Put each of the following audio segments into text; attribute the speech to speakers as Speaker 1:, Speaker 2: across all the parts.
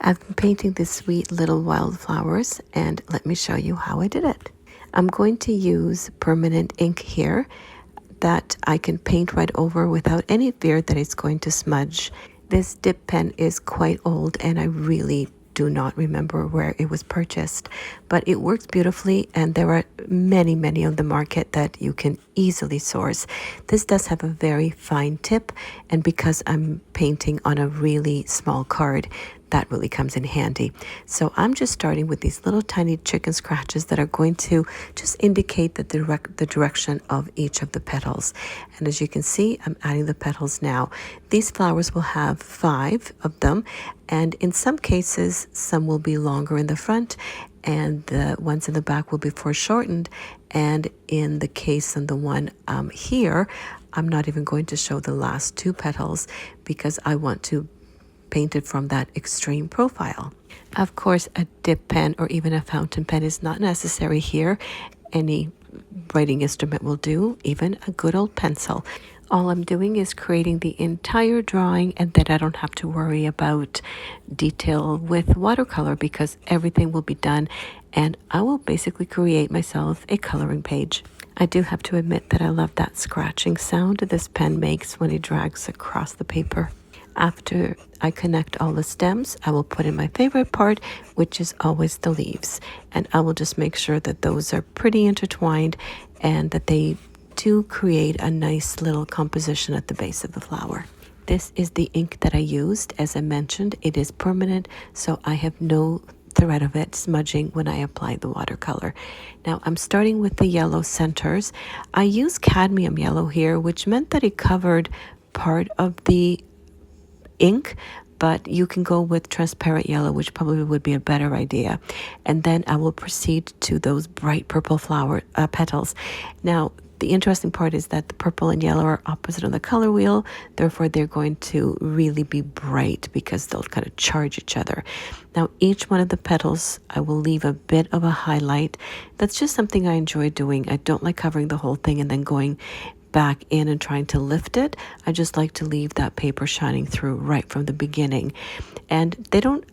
Speaker 1: I've been painting these sweet little wildflowers, and let me show you how I did it. I'm going to use permanent ink here that I can paint right over without any fear that it's going to smudge. This dip pen is quite old and I really do not remember where it was purchased, but it works beautifully and there are many on the market that you can easily source. This does have a very fine tip, and because I'm painting on a really small card, that really comes in handy. So I'm just starting with these little tiny chicken scratches that are going to just indicate the direction of each of the petals. And as you can see, I'm adding the petals now. These flowers will have 5 of them, and in some cases, some will be longer in the front and the ones in the back will be foreshortened. And in the case on the one here, I'm not even going to show the last 2 petals because I want to painted from that extreme profile. Of course, a dip pen or even a fountain pen is not necessary here. Any writing instrument will do, even a good old pencil. All I'm doing is creating the entire drawing, and then I don't have to worry about detail with watercolor because everything will be done, and I will basically create myself a coloring page. I do have to admit that I love that scratching sound this pen makes when it drags across the paper. After I connect all the stems, I will put in my favorite part, which is always the leaves. And I will just make sure that those are pretty intertwined and that they do create a nice little composition at the base of the flower. This is the ink that I used. As I mentioned, it is permanent, so I have no thread of it smudging when I apply the watercolor. Now I'm starting with the yellow centers. I used cadmium yellow here, which meant that it covered part of the ink, but you can go with transparent yellow, which probably would be a better idea. And then I will proceed to those bright purple flower petals. Now, the interesting part is that the purple and yellow are opposite on the color wheel, therefore they're going to really be bright because they'll kind of charge each other. Now, each one of the petals, I will leave a bit of a highlight. That's just something I enjoy doing. I don't like covering the whole thing and then going back in and trying to lift it. I just like to leave that paper shining through right from the beginning. And they don't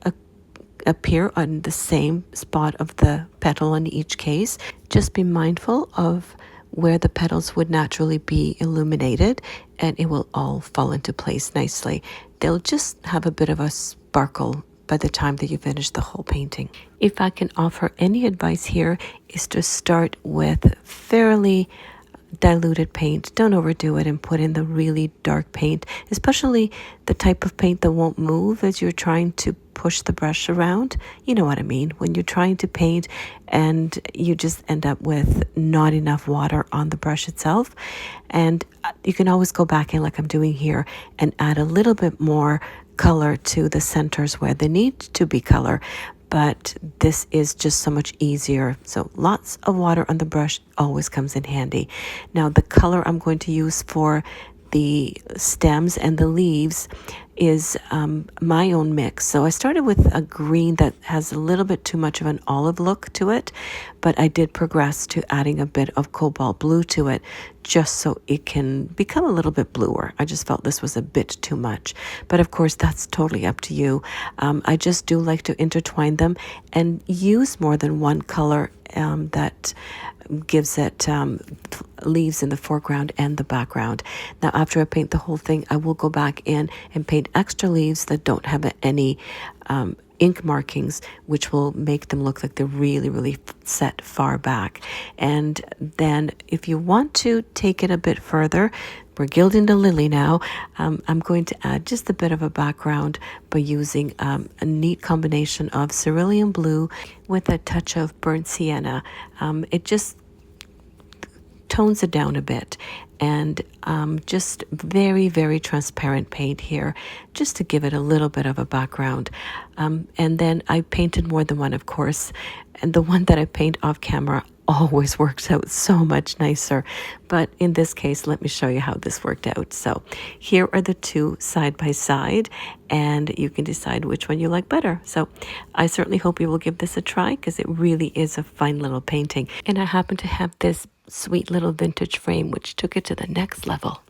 Speaker 1: appear on the same spot of the petal in each case. Just be mindful of where the petals would naturally be illuminated and it will all fall into place nicely. They'll just have a bit of a sparkle by the time that you finish the whole painting. If I can offer any advice here, is to start with fairly diluted paint. Don't overdo it and put in the really dark paint, especially the type of paint that won't move as you're trying to push the brush around. You know what I mean? When you're trying to paint and you just end up with not enough water on the brush itself. And you can always go back in like I'm doing here and add a little bit more color to the centers where they need to be color. But this is just so much easier. So lots of water on the brush always comes in handy. Now the color I'm going to use for the stems and the leaves is my own mix. So I started with a green that has a little bit too much of an olive look to it, but I did progress to adding a bit of cobalt blue to it just so it can become a little bit bluer. I just felt this was a bit too much, but of course that's totally up to you. I just do like to intertwine them and use more than one color that gives it leaves in the foreground and the background. Now after I paint the whole thing, I will go back in and paint extra leaves that don't have any ink markings, which will make them look like they're really set far back. And then if you want to take it a bit further, we're gilding the lily now. I'm going to add just a bit of a background by using a neat combination of cerulean blue with a touch of burnt sienna. It just tones it down a bit, and just very transparent paint here just to give it a little bit of a background. And then I painted more than one, of course, and the one that I paint off camera always works out so much nicer. But in this case, let me show you how this worked out. So here are the two side by side, and you can decide which one you like better. So I certainly hope you will give this a try because it really is a fine little painting. And I happen to have this sweet little vintage frame which took it to the next level.